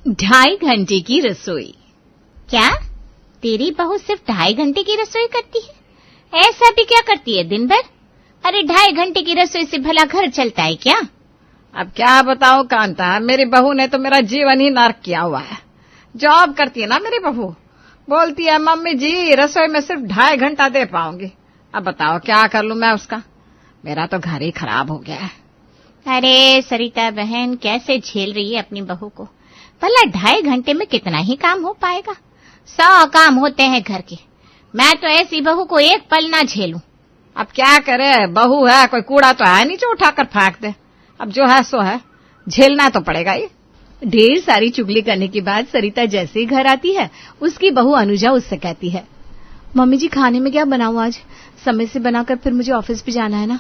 2.5 घंटे की रसोई। क्या तेरी बहू सिर्फ 2.5 घंटे की रसोई करती है? ऐसा भी क्या करती है दिन भर? अरे 2.5 घंटे की रसोई से भला घर चलता है क्या? अब क्या बताऊं कांता, मेरी बहू ने तो मेरा जीवन ही नर्क किया हुआ है। जॉब करती है ना मेरी बहू, बोलती है मम्मी जी रसोई में सिर्फ 2.5 घंटा दे पाऊंगी। अब बताओ क्या कर लूं मैं उसका, मेरा तो घर ही खराब हो गया है। अरे सरिता बहन कैसे झेल रही है अपनी बहू को? भला 2.5 घंटे में कितना ही काम हो पाएगा? 100 काम होते हैं घर के। मैं तो ऐसी बहू को एक पल ना झेलूं। अब क्या करे, बहू है, कोई कूड़ा तो है नहीं जो उठाकर फेंक दे। अब जो है सो है, झेलना तो पड़ेगा ही। ढेर सारी चुगली करने के बाद सरिता जैसे ही घर आती है, उसकी बहू अनुजा उससे कहती है, मम्मी जी खाने में क्या बनाऊं आज? समय से बनाकर फिर मुझे ऑफिस भी जाना है ना।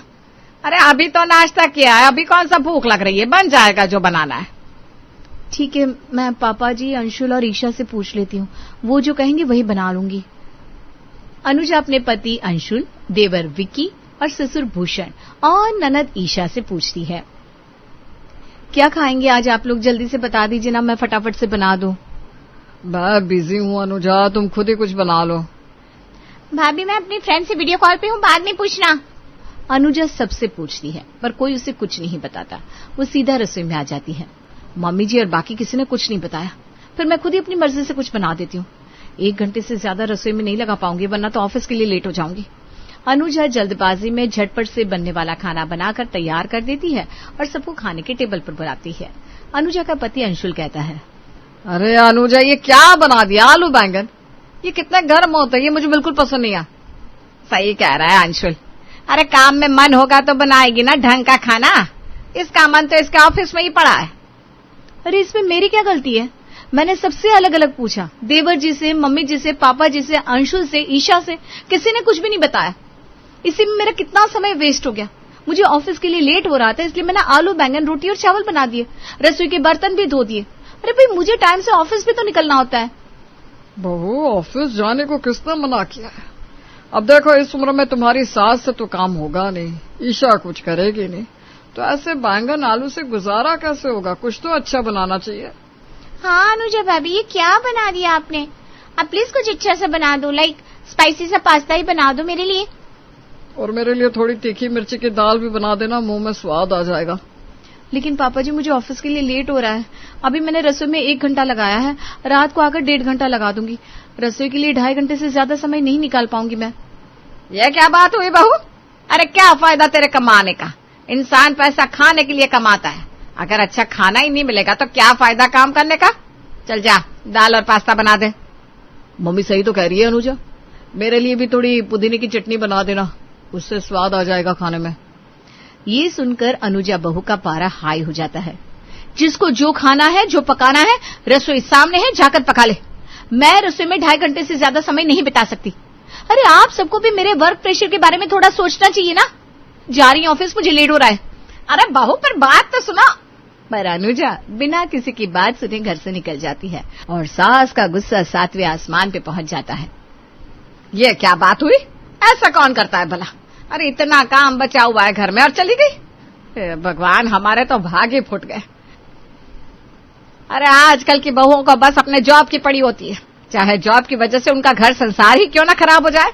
अरे अभी तो नाश्ता किया है, अभी कौन सा भूख लग रही है, बन जाएगा जो बनाना है। ठीक है, मैं पापा जी, अंशुल और ईशा से पूछ लेती हूँ, वो जो कहेंगे वही बना लूंगी। अनुजा अपने पति अंशुल, देवर विक्की और ससुर भूषण और ननद ईशा से पूछती है, क्या खाएंगे आज आप लोग? जल्दी से बता दीजिए ना, मैं फटाफट से बना दूं। मैं बिजी हूँ अनुजा, तुम खुद ही कुछ बना लो। भाभी मैं अपनी फ्रेंड से वीडियो कॉल पे हूँ, बाद में पूछना। अनुजा सबसे पूछती है पर कोई उसे कुछ नहीं बताता। वो सीधा रसोई में आ जाती है। मम्मी जी और बाकी किसी ने कुछ नहीं बताया, फिर मैं खुद ही अपनी मर्जी से कुछ बना देती हूँ। 1 घंटे से ज्यादा रसोई में नहीं लगा पाऊंगी, वरना तो ऑफिस के लिए लेट हो जाऊंगी। अनुजा जल्दबाजी में झटपट से बनने वाला खाना बनाकर तैयार कर देती है और सबको खाने के टेबल पर बुलाती है। अनुजा का पति अंशुल कहता है, अरे अनुजा ये क्या बना दिया, आलू बैंगन? ये कितने गर्म होते हैं, ये मुझे बिल्कुल पसंद नहीं है। सही कह रहा है अंशुल, अरे काम में मन होगा तो बनाएगी ना ढंग का खाना। इसका मन तो इसके ऑफिस में ही पड़ा है। अरे इसमें मेरी क्या गलती है? मैंने सबसे अलग अलग पूछा, देवर जी से, मम्मी जी से, पापा जी से, अंशुल से, ईशा से, किसी ने कुछ भी नहीं बताया। इसी में मेरा कितना समय वेस्ट हो गया। मुझे ऑफिस के लिए लेट हो रहा था, इसलिए मैंने आलू बैंगन रोटी और चावल बना दिए, रसोई के बर्तन भी धो दिए। अरे भाई मुझे टाइम से ऑफिस भी तो निकलना होता है। बहू ऑफिस जाने को किसने मना किया है? अब देखो इस उम्र में तुम्हारी सास से तो काम होगा नहीं, ईशा कुछ करेगी नहीं, तो ऐसे बैंगन आलू से गुजारा कैसे होगा? कुछ तो अच्छा बनाना चाहिए। हाँ अनुजा भाभी ये क्या बना दिया आपने? आप प्लीज कुछ अच्छा सा बना दो, लाइक स्पाइसी सा पास्ता ही बना दो मेरे लिए। और मेरे लिए थोड़ी तीखी मिर्ची की दाल भी बना देना, मुंह में स्वाद आ जाएगा। लेकिन पापा जी मुझे ऑफिस के लिए लेट हो रहा है। अभी मैंने रसोई में 1 घंटा लगाया है, रात को आकर 1.5 घंटा लगा दूंगी। रसोई के लिए 2.5 घंटे से ज्यादा समय नहीं निकाल पाऊंगी मैं। ये क्या बात हुई बहू? अरे क्या फायदा तेरे कमाने का? इंसान पैसा खाने के लिए कमाता है, अगर अच्छा खाना ही नहीं मिलेगा तो क्या फायदा काम करने का? चल जा दाल और पास्ता बना दे। मम्मी सही तो कह रही है अनुजा, मेरे लिए भी थोड़ी पुदीने की चटनी बना देना, उससे स्वाद आ जाएगा खाने में। ये सुनकर अनुजा बहू का पारा हाई हो जाता है। जिसको जो खाना है, जो पकाना है, रसोई सामने है, जाकर पका ले। मैं रसोई में 2.5 घंटे से ज्यादा समय नहीं बिता सकती। अरे आप सबको भी मेरे वर्क प्रेशर के बारे में थोड़ा सोचना चाहिए ना। जा रही ऑफिस, मुझे लेट हो रहा है। अरे बहू पर बात तो सुना। पर अनुजा बिना किसी की बात सुने घर से निकल जाती है और सास का गुस्सा 7वें आसमान पे पहुंच जाता है। ये क्या बात हुई? ऐसा कौन करता है भला? अरे इतना काम बचा हुआ है घर में और चली गई। भगवान हमारे तो भाग ही फूट गए। अरे आजकल की बहुओं को बस अपने जॉब की पड़ी होती है, चाहे जॉब की वजह से उनका घर संसार ही क्यों ना खराब हो जाए।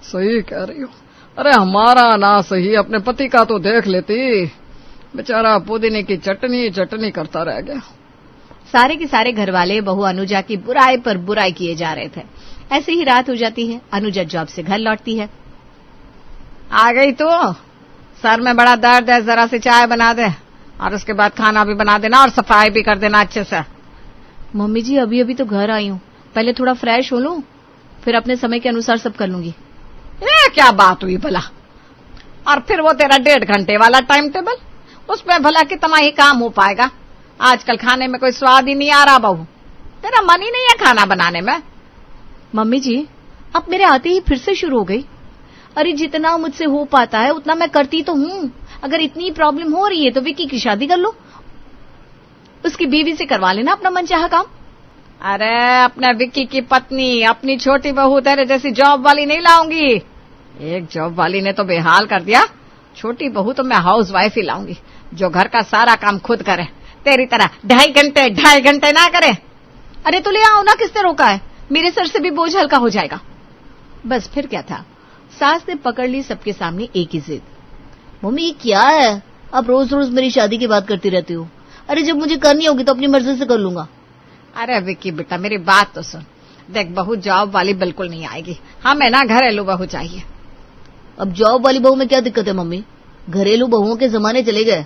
सही कह रही हो। अरे हमारा ना सही अपने पति का तो देख लेती, बेचारा पुदीने की चटनी चटनी करता रह गया। सारे के सारे घर वाले बहू अनुजा की बुराई पर बुराई किए जा रहे थे। ऐसे ही रात हो जाती है। अनुजा जॉब से घर लौटती है। आ गई तू? सर में बड़ा दर्द है, जरा सी चाय बना दे और उसके बाद खाना भी बना देना और सफाई भी कर देना अच्छे से। मम्मी जी अभी अभी तो घर आई हूँ, पहले थोड़ा फ्रेश हो लूं, फिर अपने समय के अनुसार सब कर लूंगी। ये क्या बात हुई भला? और फिर वो तेरा 1.5 घंटे वाला टाइम टेबल, उसमें भला कितना ही काम हो पाएगा? आजकल खाने में कोई स्वाद ही नहीं आ रहा बहू, तेरा मन ही नहीं है खाना बनाने में। मम्मी जी अब मेरे आते ही फिर से शुरू हो गई। अरे जितना मुझसे हो पाता है उतना मैं करती तो हूँ। अगर इतनी प्रॉब्लम हो रही है तो विक्की की शादी कर लो, उसकी बीवी से करवा लेना अपना मनचाहा काम। अरे अपने विक्की की पत्नी, अपनी छोटी बहू तेरे जैसी जॉब वाली नहीं लाऊंगी। एक जॉब वाली ने तो बेहाल कर दिया, छोटी बहू तो मैं हाउस वाइफ ही लाऊंगी जो घर का सारा काम खुद करे। तेरी तरह 2.5 घंटे ना करे। अरे तो ले आओ ना, किसने रोका है? मेरे सर से भी बोझ हल्का हो जाएगा। बस फिर क्या था, सास ने पकड़ ली सबके सामने एक ही जिद। मम्मी ये क्या है, आप रोज रोज मेरी शादी की बात करती रहती हो। अरे जब मुझे करनी होगी तो अपनी मर्जी से कर लूंगा। अरे विक्की बेटा मेरी बात तो सुन, देख बहू जॉब वाली बिल्कुल नहीं आएगी, हमें ना घरेलू बहू चाहिए। अब जॉब वाली बहू में क्या दिक्कत है मम्मी, घरेलू बहुओं के जमाने चले गए।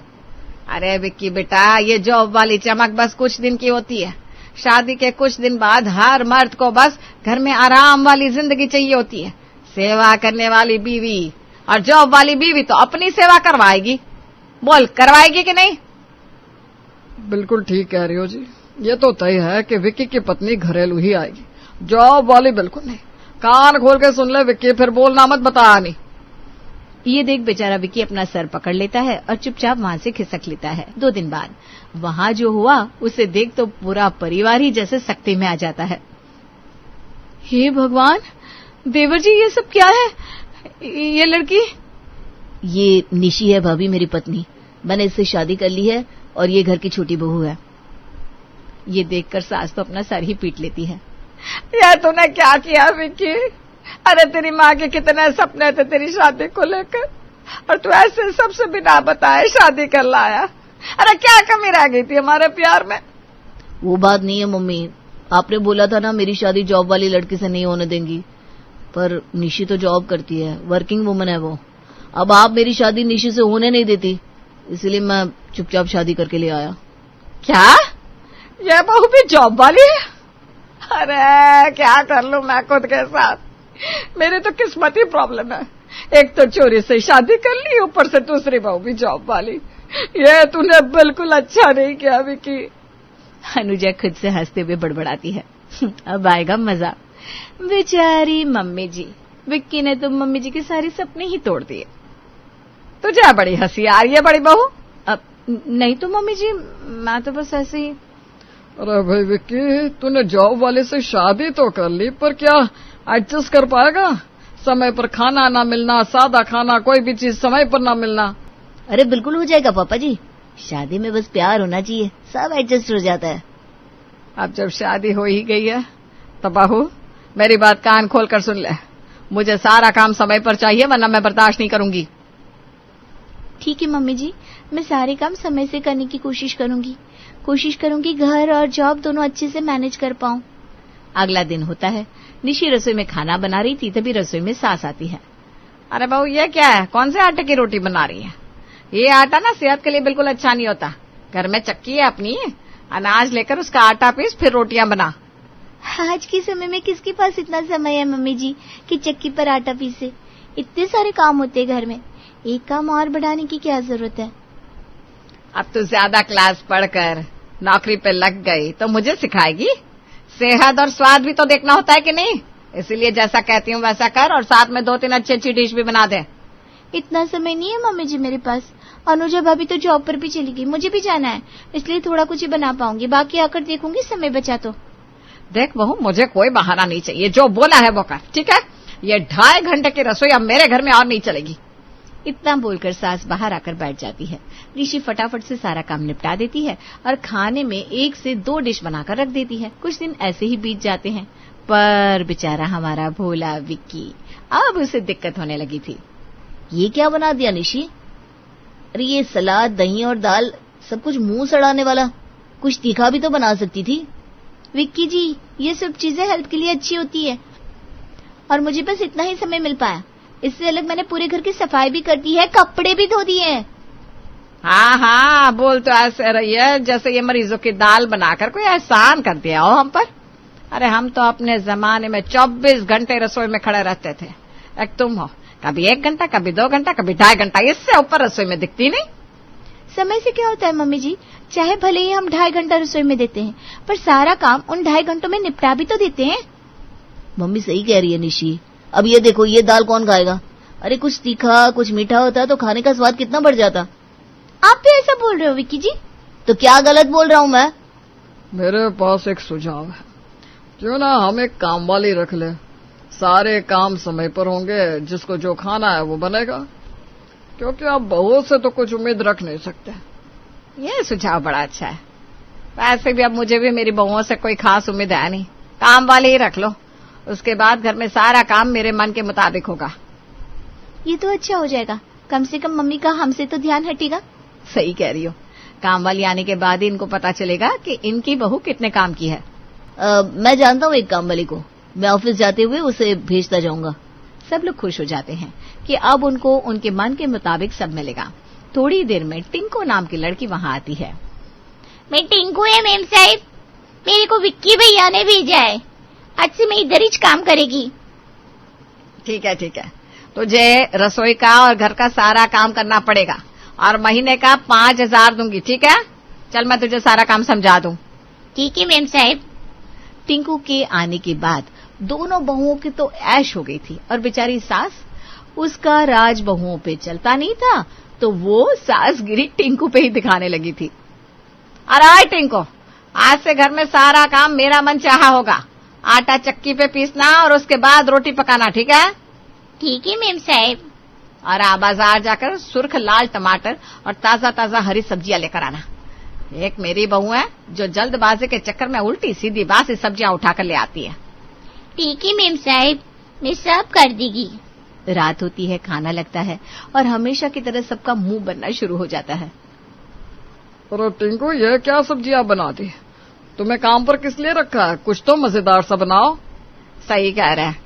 अरे विक्की बेटा ये जॉब वाली चमक बस कुछ दिन की होती है, शादी के कुछ दिन बाद हर मर्द को बस घर में आराम वाली जिंदगी चाहिए होती है। सेवा करने वाली बीवी और जॉब वाली बीवी तो अपनी सेवा करवाएगी, बोल करवाएगी कि नहीं? बिल्कुल ठीक कह रही हो जी, ये तो तय है कि विक्की की पत्नी घरेलू ही आएगी, जॉब वाली बिल्कुल नहीं। कान खोल के सुन ले विक्की, फिर बोलना मत, बता नहीं। ये देख बेचारा विक्की अपना सर पकड़ लेता है और चुपचाप वहां से खिसक लेता है। 2 दिन बाद वहां जो हुआ उसे देख तो पूरा परिवार ही जैसे सख्ती में आ जाता है। हे भगवान, देवर जी ये सब क्या है? ये लड़की? ये निशी है भाभी, मेरी पत्नी। मैंने इससे शादी कर ली है और ये घर की छोटी बहू है। ये देखकर सास तो अपना सर ही पीट लेती है। यार तूने क्या किया विक्की? अरे तेरी माँ के कितने सपने थे तेरी शादी को लेकर, और तू ऐसे सबसे बिना बताए शादी कर लाया। अरे क्या कमी रह गई थी हमारे प्यार में? वो बात नहीं है मम्मी, आपने बोला था ना मेरी शादी जॉब वाली लड़की से नहीं होने देंगी, पर निशी तो जॉब करती है, वर्किंग वुमन है वो। अब आप मेरी शादी निशी से होने नहीं देती, इसलिए मैं चुपचाप शादी करके ले आया। क्या ये बहू भी जॉब वाली है? अरे क्या कर लूं मैं खुद के साथ, मेरी तो किस्मत ही प्रॉब्लम है। एक तो चोरी से शादी कर ली, ऊपर से दूसरी बहू भी जॉब वाली। ये तूने बिल्कुल अच्छा नहीं किया विक्की। अनुजा खुद से हंसते हुए बड़बड़ाती है। अब आएगा मजा। बेचारी मम्मी जी, विक्की ने तो मम्मी जी के सारे सपने ही तोड़ दिए। तुझे बड़ी हंसी आ रही है बड़ी बहू? अब नहीं तो मम्मी जी, मैं तो बस ऐसे ही। अरे भाई विक्की, तूने जॉब वाले से शादी तो कर ली, पर क्या एडजस्ट कर पाएगा? समय पर खाना ना मिलना, सादा खाना, कोई भी चीज समय पर ना मिलना। अरे बिल्कुल हो जाएगा पापा जी, शादी में बस प्यार होना चाहिए, सब एडजस्ट हो जाता है। अब जब शादी हो ही गई है तो बहू मेरी बात कान खोल कर सुन ले, मुझे सारा काम समय पर चाहिए, वरना मैं बर्दाश्त नहीं करूंगी। ठीक है मम्मी जी, मैं सारे काम समय से करने की कोशिश करूंगी घर और जॉब दोनों अच्छे से मैनेज कर पाऊं। अगला दिन होता है, निशी रसोई में खाना बना रही थी, तभी रसोई में सास आती है। अरे बहू ये क्या है, कौन से आटे की रोटी बना रही है? ये आटा ना सेहत के लिए बिल्कुल अच्छा नहीं होता। घर में चक्की है अपनी, अनाज लेकर उसका आटा पीस फिर रोटियां बना। आज के समय में किसके पास इतना समय है मम्मी जी कि चक्की पर आटा पीसे? इतने सारे काम होते हैं घर में, एक काम और बढ़ाने की क्या जरूरत है? अब तू ज्यादा क्लास पढ़कर नौकरी पे लग गई तो मुझे सिखाएगी? सेहत और स्वाद भी तो देखना होता है कि नहीं? इसीलिए जैसा कहती हूँ वैसा कर, और साथ में 2-3 अच्छी डिश भी बना दे। इतना समय नहीं है मम्मी जी मेरे पास। अनुजा भाभी तो जॉब पर भी चली गई, मुझे भी जाना है, इसलिए थोड़ा कुछ ही बना पाऊंगी, बाकी आकर देखूंगी समय बचा तो। देख बहू, मुझे कोई बहाना नहीं चाहिए, जो बोला है वो कर, ठीक है? ये 2.5 घंटे की रसोई अब मेरे घर में और नहीं चलेगी। इतना बोलकर सास बाहर आकर बैठ जाती है। ऋषि फटाफट से सारा काम निपटा देती है और खाने में 1 से 2 डिश बनाकर रख देती है। कुछ दिन ऐसे ही बीत जाते हैं, पर बेचारा हमारा भोला विक्की, अब उसे दिक्कत होने लगी थी। ये क्या बना दिया निशी? अरे ये सलाद, दही और दाल, सब कुछ मुंह सड़ाने वाला, कुछ तीखा भी तो बना सकती थी। विक्की जी, ये सब चीजें हेल्थ के लिए अच्छी होती है और मुझे बस इतना ही समय मिल पाया। इससे अलग मैंने पूरे घर की सफाई भी कर दी है, कपड़े भी धो दिए हैं। हाँ हाँ, बोल तो ऐसे रही है जैसे ये मरीजों की दाल बनाकर कोई एहसान कर दिया हो हम पर। अरे हम तो अपने जमाने में 24 घंटे रसोई में खड़े रहते थे। एक तुम हो, कभी 1 घंटा, कभी 2 घंटा, कभी 2.5 घंटा, इससे ऊपर रसोई में दिखती नहीं। समय से क्या होता है मम्मी जी, चाहे भले ही हम 2.5 घंटा रसोई में देते हैं, पर सारा काम उन 2.5 घंटों में निपटा भी तो देते हैं। मम्मी सही कह रही है निशी। अब ये देखो, ये दाल कौन खाएगा? अरे कुछ तीखा, कुछ मीठा होता तो खाने का स्वाद कितना बढ़ जाता। आप भी ऐसा बोल रहे हो विक्की जी? तो क्या गलत बोल रहा हूँ मैं? मेरे पास एक सुझाव है, क्यों ना हम एक काम वाली रख ले, सारे काम समय पर होंगे, जिसको जो खाना है वो बनेगा, क्योंकि आप बहू से तो कुछ उम्मीद रख नहीं सकते। ये सुझाव बड़ा अच्छा है, वैसे भी अब मुझे भी मेरी बहुओं से कोई खास उम्मीद है नहीं, काम वाले ही रख लो, उसके बाद घर में सारा काम मेरे मन के मुताबिक होगा। ये तो अच्छा हो जाएगा, कम से कम मम्मी का हमसे तो ध्यान हटेगा। सही कह रही हो, काम वाली आने के बाद ही इनको पता चलेगा कि इनकी बहू कितने काम की है। मैं जानता हूँ एक काम वाली को, मैं ऑफिस जाते हुए उसे भेजता जाऊंगा। सब लोग खुश हो जाते हैं कि अब उनको उनके मन के मुताबिक सब मिलेगा। थोड़ी देर में टिंकू नाम की लड़की वहां आती है। मैं टिंकू है मेम साहिब, मेरे को विक्की भैया ने भेजा है, आज से मैं इधर ही काम करेगी। ठीक है ठीक है, तुझे रसोई का और घर का सारा काम करना पड़ेगा और महीने का 5,000 दूंगी, ठीक है? चल मैं तुझे सारा काम समझा दूं। ठीक है मेम साहिब। टिंकू के आने के बाद दोनों बहुओं की तो ऐश हो गई थी और बेचारी सास, उसका राज बहुओं पे चलता नहीं था तो वो सासगिरी टिंकू पे ही दिखाने लगी थी। अरे टिंकू, आज से घर में सारा काम मेरा मन चाहा होगा, आटा चक्की पे पीसना और उसके बाद रोटी पकाना, ठीक है? ठीक है मेम साहिब। और बाजार जाकर सुर्ख लाल टमाटर और ताजा ताजा हरी सब्जियां लेकर आना। एक मेरी बहू है जो जल्दबाजी के चक्कर में उल्टी सीधी बासी सब्जियां उठाकर ले आती है। ठीक है मेम साहिब, मैं सब कर देगी। रात होती है, खाना लगता है और हमेशा की तरह सबका मुंह बनना शुरू हो जाता है। अरे टिंकू, ये क्या सब्जियां बना दी? तुम्हें काम पर किस लिए रखा है? कुछ तो मजेदार सा बनाओ। सही कह रहा है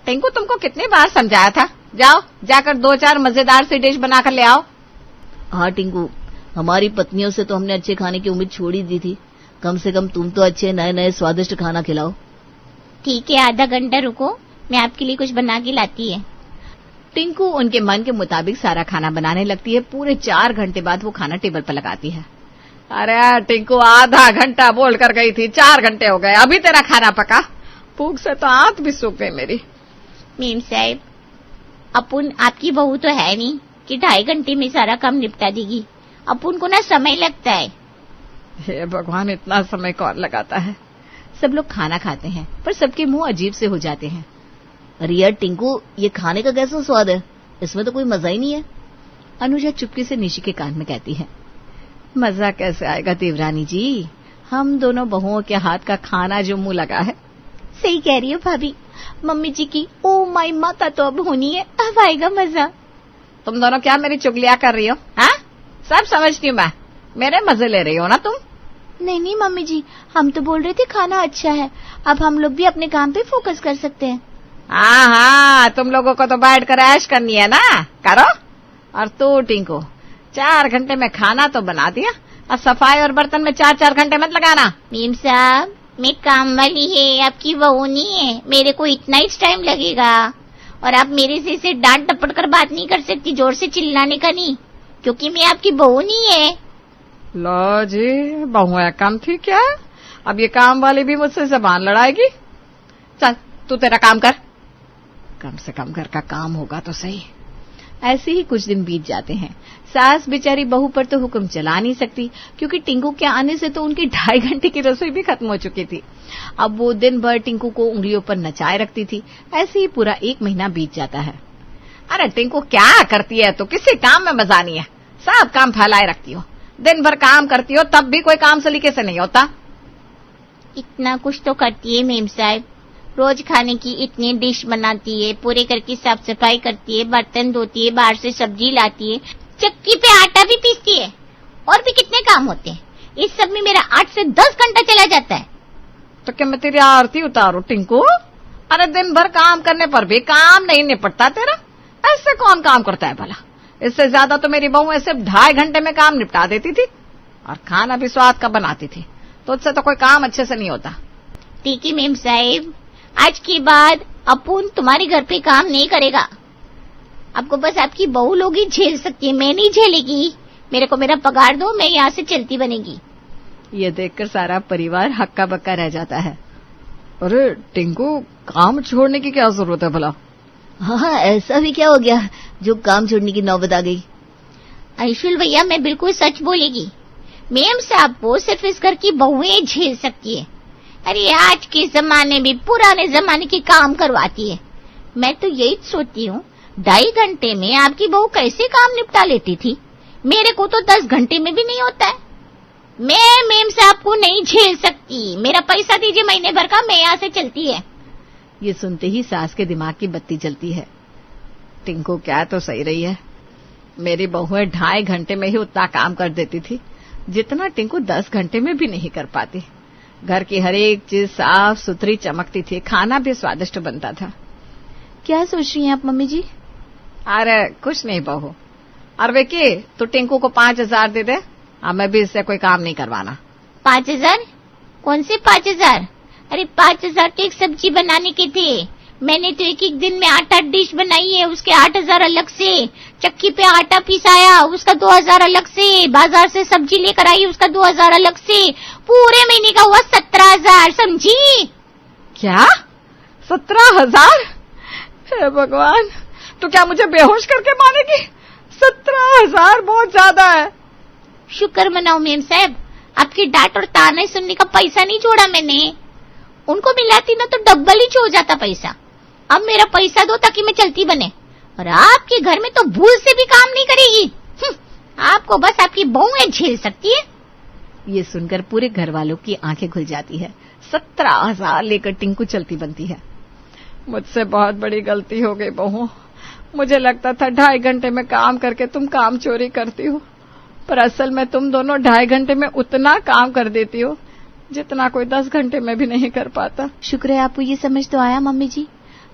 टिंकू, तुमको कितनी बार समझाया था, जाओ जाकर 2-4 मजेदार सी डिश बनाकर ले आओ। हाँ टिंकू, हमारी पत्नियों से तो हमने अच्छे खाने की उम्मीद छोड़ ही दी थी, कम से कम तुम तो अच्छे नए नए स्वादिष्ट खाना खिलाओ। ठीक है, आधा घंटा रुको, मैं आपके लिए कुछ बना के लाती है। टिंकू उनके मन के मुताबिक सारा खाना बनाने लगती है। पूरे 4 घंटे बाद वो खाना टेबल पर लगाती है। अरे टिंकू, आधा घंटा बोल कर गई थी, 4 घंटे हो गए, अभी तेरा खाना पका? भूख से तो आंत भी सूख गई मेरी। मेम साहिब, अपुन आपकी बहू तो है नहीं कि 2.5 घंटे में सारा काम निपटा देगी, अपुन को ना समय लगता है। हे भगवान, इतना समय कौन लगाता है? सब लोग खाना खाते हैं पर सबके मुंह अजीब से हो जाते हैं। अरे यार टिंकू, ये खाने का कैसा स्वाद है, इसमें तो कोई मजा ही नहीं है। अनुजा चुपके से निशी के कान में कहती है। मजा कैसे आएगा देवरानी जी, हम दोनों बहुओं के हाथ का खाना जो मुंह लगा है। सही कह रही हो भाभी, मम्मी जी की ओ माई माता तो अब होनी है, अब आएगा मजा। तुम दोनों क्या मेरी चुगलियां कर रही हो? हाँ, सब समझती हूँ मैं, मेरे मजे ले रही हो ना तुम? नहीं नहीं मम्मी जी, हम तो बोल रहे थे खाना अच्छा है, अब हम लोग भी अपने काम पे फोकस कर सकते हैं। हाँ हाँ, तुम लोगों को तो बैठ कर ऐश करनी है ना, करो। और तू टिंकू, 4 घंटे में खाना तो बना दिया और सफाई और बर्तन में 4-4 घंटे मत लगाना। मीम साहब, मैं काम वाली है, आपकी बहू नहीं है, मेरे को इतना ही टाइम लगेगा। और आप मेरे से डांट टपट कर बात नहीं कर सकती, जोर से चिल्लाने का नहीं, क्योंकि मैं आपकी बहू नहीं है। लो जी, बहुएं कम थी क्या? अब ये काम वाली भी मुझसे जबान लड़ाएगी। चल तू तेरा काम कर, कम से कम घर का काम होगा तो सही। ऐसे ही कुछ दिन बीत जाते हैं। सास बेचारी बहू पर तो हुक्म चला नहीं सकती, क्योंकि टिंकू के आने से तो उनकी 2.5 घंटे की रसोई भी खत्म हो चुकी थी। अब वो दिन भर टिंकू को उंगलियों पर नचाए रखती थी। ऐसे ही पूरा 1 महीना बीत जाता है। अरे टिंकू, क्या करती है तो, किसी काम में मजा नहीं है, सब काम फैलाए रखती हो, दिन भर काम करती हो तब भी कोई काम सलीके से नहीं होता। इतना कुछ तो करती है मेम साहब, रोज खाने की इतनी डिश बनाती है, पूरे घर की साफ सफाई करती है, बर्तन धोती है, बाहर से सब्जी लाती है, चक्की पे आटा भी पीसती है, और भी कितने काम होते हैं। इस सब में मेरा 8 से 10 घंटा चला जाता है। तो क्या मैं तेरी आरती उतारू टिंकू? अरे दिन भर काम करने पर भी काम नहीं निपटता तेरा, ऐसे कौन काम करता है भला? इससे ज्यादा तो मेरी बहू ऐसे 2.5 घंटे में काम निपटा देती थी, और खाना भी स्वाद का बनाती थी, तो उससे तो कोई काम अच्छे से नहीं होता। ठीक है मेम साहिब, आज के बाद अपुन तुम्हारे घर पे काम नहीं करेगा, आपको बस आपकी बहू लोग ही झेल सकती है, मैं नहीं झेलेगी। मेरे को मेरा पगार दो, मैं यहाँ से चलती बनेगी। ये देखकर सारा परिवार हक्का बक्का रह जाता है। अरे टिंकू, काम छोड़ने की क्या जरूरत है भला? हाँ, ऐसा भी क्या हो गया जो काम छोड़ने की नौबत आ गई? आयुषुल भैया, मैं बिल्कुल सच बोलेगी, मेम साहब वो सिर्फ इस घर की बहुएं झेल सकती है। अरे आज के जमाने में पुराने जमाने के काम करवाती है। मैं तो यही सोचती हूँ, 2.5 घंटे में आपकी बहू कैसे काम निपटा लेती थी, मेरे को तो 10 घंटे में भी नहीं होता है। मैं मेम साहब को नहीं झेल सकती, मेरा पैसा दीजिए महीने भर का, मैं यहाँ से चलती है। ये सुनते ही सास के दिमाग की बत्ती जलती है। टिंकू क्या तो सही रही है, मेरी बहुएं 2.5 घंटे में ही उतना काम कर देती थी जितना टिंकू 10 घंटे में भी नहीं कर पाती। घर की हर एक चीज साफ सुथरी चमकती थी, खाना भी स्वादिष्ट बनता था। क्या सोच रही हैं आप मम्मी जी? अरे कुछ नहीं बहू। और विकी, तू टिंकू को 5,000 दे दे, मैं भी इससे कोई काम नहीं करवाना। 5,000? कौन से 5,000? अरे 5,000 तो एक सब्जी बनाने के थे। मैंने तो एक एक दिन में 8-8 डिश बनाई है, उसके 8,000 अलग से। चक्की पे आटा पिसाया, उसका 2,000 अलग से। बाजार से सब्जी लेकर आई, उसका 2,000 अलग से। पूरे महीने का हुआ 17,000, समझी? क्या 17,000? हे भगवान, तो क्या मुझे बेहोश करके मारेगी? 17,000 बहुत ज्यादा है। शुक्र मनाओ मेम साहब, आपकी डांट और ताने सुनने का पैसा नहीं छोड़ा मैंने। उनको मिलाती ना तो डबल ही हो जाता पैसा। अब मेरा पैसा दो ताकि मैं चलती बने। और आपके घर में तो भूल से भी काम नहीं करेगी। आपको बस आपकी बहुएं झेल सकती है। ये सुनकर पूरे घर वालों की आंखें खुल जाती है। 17,000 लेकर टिंकू चलती बनती है। मुझसे बहुत बड़ी गलती हो गई बहू। मुझे लगता था 2.5 घंटे में काम करके तुम काम चोरी करती हो, पर असल में तुम दोनों 2.5 घंटे में उतना काम कर देती हो जितना कोई 10 घंटे में भी नहीं कर पाता। शुक्र है आपको ये समझ तो आया मम्मी जी।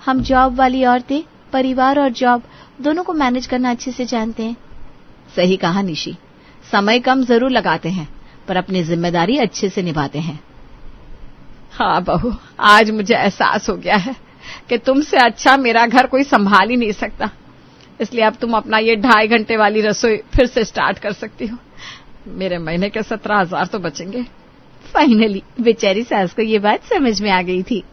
हम जॉब वाली औरतें परिवार और जॉब दोनों को मैनेज करना अच्छे से जानते हैं। सही कहा निशी, समय कम जरूर लगाते हैं पर अपनी जिम्मेदारी अच्छे से निभाते हैं। हाँ बहू, आज मुझे एहसास हो गया है कि तुमसे अच्छा मेरा घर कोई संभाल ही नहीं सकता। इसलिए अब तुम अपना ये 2.5 घंटे वाली रसोई फिर से स्टार्ट कर सकती हो। मेरे महीने के 17,000 तो बचेंगे। फाइनली बेचारी सास को ये बात समझ में आ गई थी।